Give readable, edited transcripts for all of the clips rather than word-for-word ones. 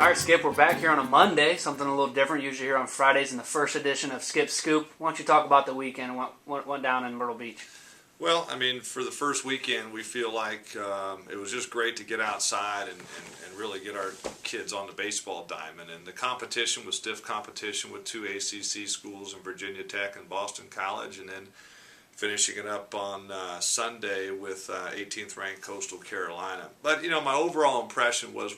All right, Skip, we're back here on a Monday, something a little different. Usually here on Fridays in the first edition of Skip Scoop. Why don't you talk about the weekend and what went down in Myrtle Beach? Well, I mean, for the first weekend, we feel like it was just great to get outside and really get our kids on the baseball diamond. And the competition was stiff competition with two ACC schools in Virginia Tech and Boston College, and then finishing it up on Sunday with 18th ranked Coastal Carolina. But, my overall impression was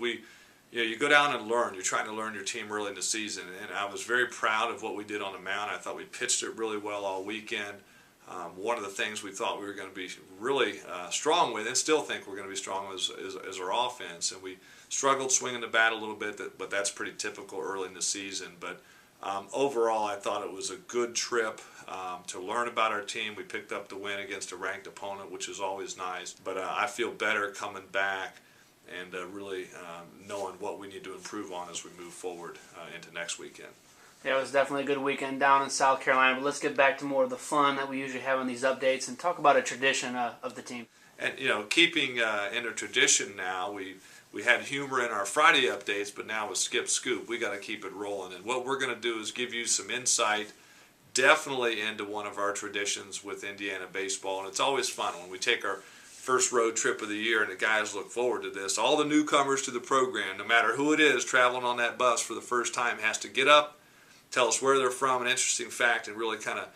you go down and learn. You're trying to learn your team early in the season, and I was very proud of what we did on the mound. I thought we pitched it really well all weekend. One of the things we thought we were going to be really strong with, and still think we're going to be strong with, is our offense. And we struggled swinging the bat a little bit, but that's pretty typical early in the season. But overall, I thought it was a good trip to learn about our team. We picked up the win against a ranked opponent, which is always nice. But I feel better coming back and really knowing what we need to improve on as we move forward into next weekend. Yeah, it was definitely a good weekend down in South Carolina, but let's get back to more of the fun that we usually have on these updates and talk about a tradition of the team. And, keeping in a tradition now, we had humor in our Friday updates, but now with Skip Scoop, we got to keep it rolling. And what we're going to do is give you some insight definitely into one of our traditions with Indiana baseball. And it's always fun when we take our first road trip of the year, and the guys look forward to this. All the newcomers to the program, no matter who it is traveling on that bus for the first time, has to get up, tell us where they're from, an interesting fact, and really kind of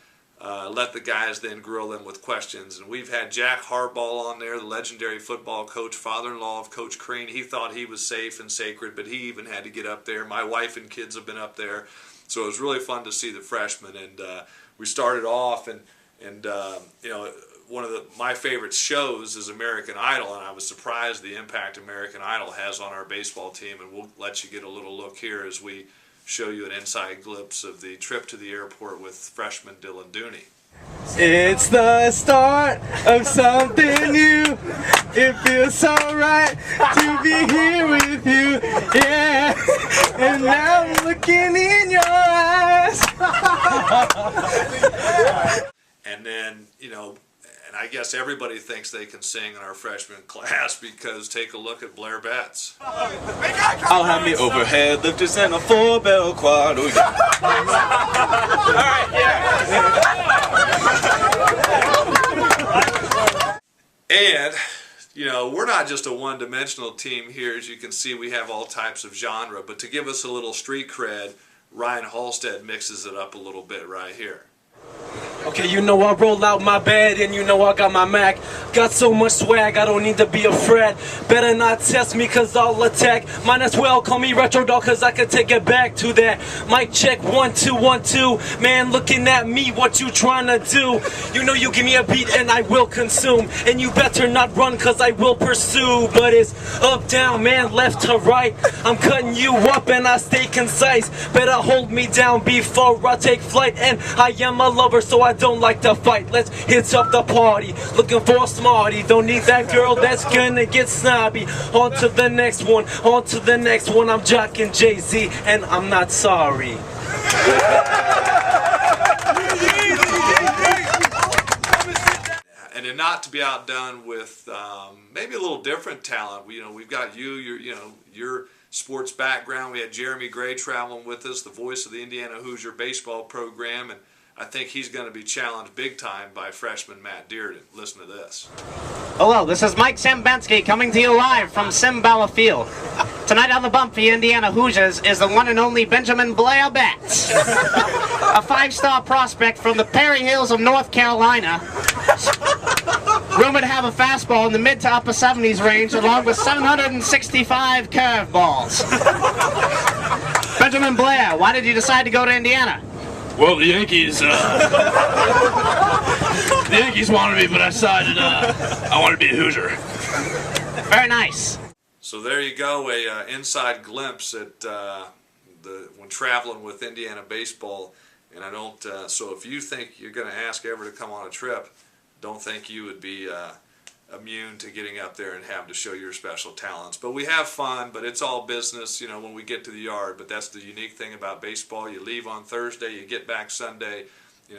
let the guys then grill them with questions. And we've had Jack Harbaugh on there, the legendary football coach, father-in-law of Coach Crane. He thought he was safe and sacred, but he even had to get up there. My wife and kids have been up there. So it was really fun to see the freshmen. And we started off, and one of my favorite shows is American Idol, and I was surprised the impact American Idol has on our baseball team. And we'll let you get a little look here as we show you an inside glimpse of the trip to the airport with freshman Dylan Dooney. It's the start of something new. It feels so right to be here with you. Yeah, and now I'm looking in your eyes. And then, and I guess everybody thinks they can sing in our freshman class because take a look at Blair Betts. I'll have me overhead lifters and a 4-bell quad. Oh, yeah. All right, yeah. And, we're not just a one-dimensional team here. As you can see, we have all types of genre. But to give us a little street cred, Ryan Halstead mixes it up a little bit right here. Okay, I roll out my bed and I got my Mac. Got so much swag, I don't need to be afraid. Better not test me cause I'll attack. Might as well call me Retro Dog cause I can take it back to that. Mic check 1 2 1 2. Man looking at me, what you trying to do? You give me a beat and I will consume. And you better not run cause I will pursue. But it's up down, man, left to right. I'm cutting you up and I stay concise. Better hold me down before I take flight. And I am a lover so I don't like to fight. Let's hit up the party. Looking for a smarty. Don't need that girl that's gonna get snobby. On to the next one. On to the next one. I'm jocking Jay-Z and I'm not sorry. And then not to be outdone with maybe a little different talent. We've got your sports background. We had Jeremy Gray traveling with us, the voice of the Indiana Hoosier baseball program, and I think he's going to be challenged big time by freshman Matt Dearden. Listen to this. Hello, this is Mike Sambensky coming to you live from Simbala Field. Tonight on the bump for the Indiana Hoosiers is the one and only Benjamin Blair Betts, a 5-star prospect from the Perry Hills of North Carolina. Rumored to have a fastball in the mid to upper 70s range along with 765 curveballs. Benjamin Blair, why did you decide to go to Indiana? Well, the Yankees wanted me, but I decided I wanted to be a Hoosier. Very nice. So there you go, a inside glimpse at when traveling with Indiana baseball. And I don't. So if you think you're going to ask ever to come on a trip, don't think you would be immune to getting up there and having to show your special talents. But we have fun, but it's all business, when we get to the yard. But that's the unique thing about baseball. You leave on Thursday, you get back Sunday.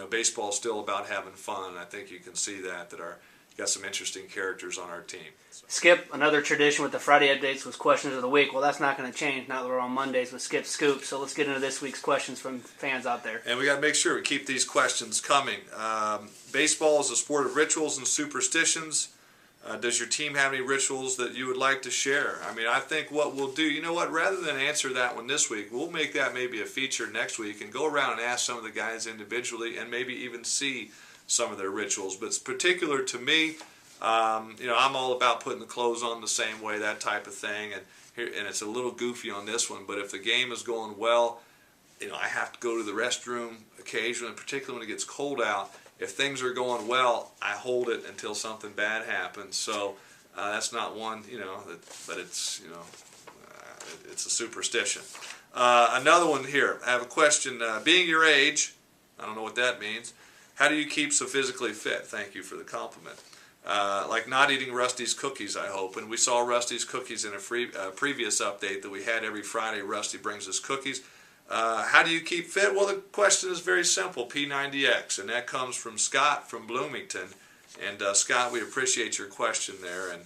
Baseball's still about having fun. I think you can see that our got some interesting characters on our team. Skip, another tradition with the Friday updates was questions of the week. Well, that's not going to change now that we're on Mondays with Skip Scoop. So let's get into this week's questions from fans out there. And we got to make sure we keep these questions coming. Baseball is a sport of rituals and superstitions. Does your team have any rituals that you would like to share? I mean, I think what we'll do, you know what, rather than answer that one this week, we'll make that maybe a feature next week and go around and ask some of the guys individually and maybe even see some of their rituals. But it's particular to me. I'm all about putting the clothes on the same way, that type of thing. And it's a little goofy on this one, but if the game is going well, I have to go to the restroom occasionally, particularly when it gets cold out. If things are going well, I hold it until something bad happens. So that's not one, but it's, it's a superstition. Another one here. I have a question. Being your age, I don't know what that means. How do you keep so physically fit? Thank you for the compliment. Like not eating Rusty's cookies, I hope. And we saw Rusty's cookies in a previous update that we had every Friday. Rusty brings us cookies. How do you keep fit? Well, the question is very simple, P90X, and that comes from Scott from Bloomington. And Scott, we appreciate your question there, and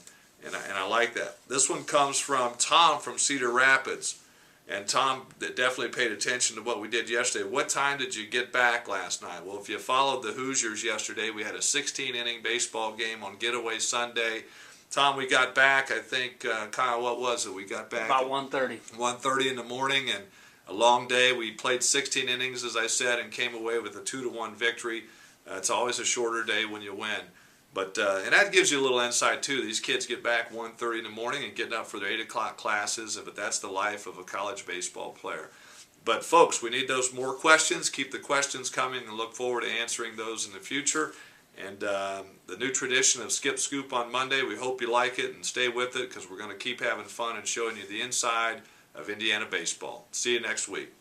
I like that. This one comes from Tom from Cedar Rapids. And Tom definitely paid attention to what we did yesterday. What time did you get back last night? Well, if you followed the Hoosiers yesterday, we had a 16-inning baseball game on Getaway Sunday. Tom, we got back, I think, Kyle, what was it? We got back about 1:30. 1:30 in the morning, and a long day. We played 16 innings, as I said, and came away with a 2-1 victory. It's always a shorter day when you win. But and that gives you a little insight, too. These kids get back 1:30 in the morning and getting up for their 8 o'clock classes, but that's the life of a college baseball player. But, folks, we need those more questions. Keep the questions coming and look forward to answering those in the future. And the new tradition of Skip Scoop on Monday, we hope you like it and stay with it because we're going to keep having fun and showing you the inside of Indiana baseball. See you next week.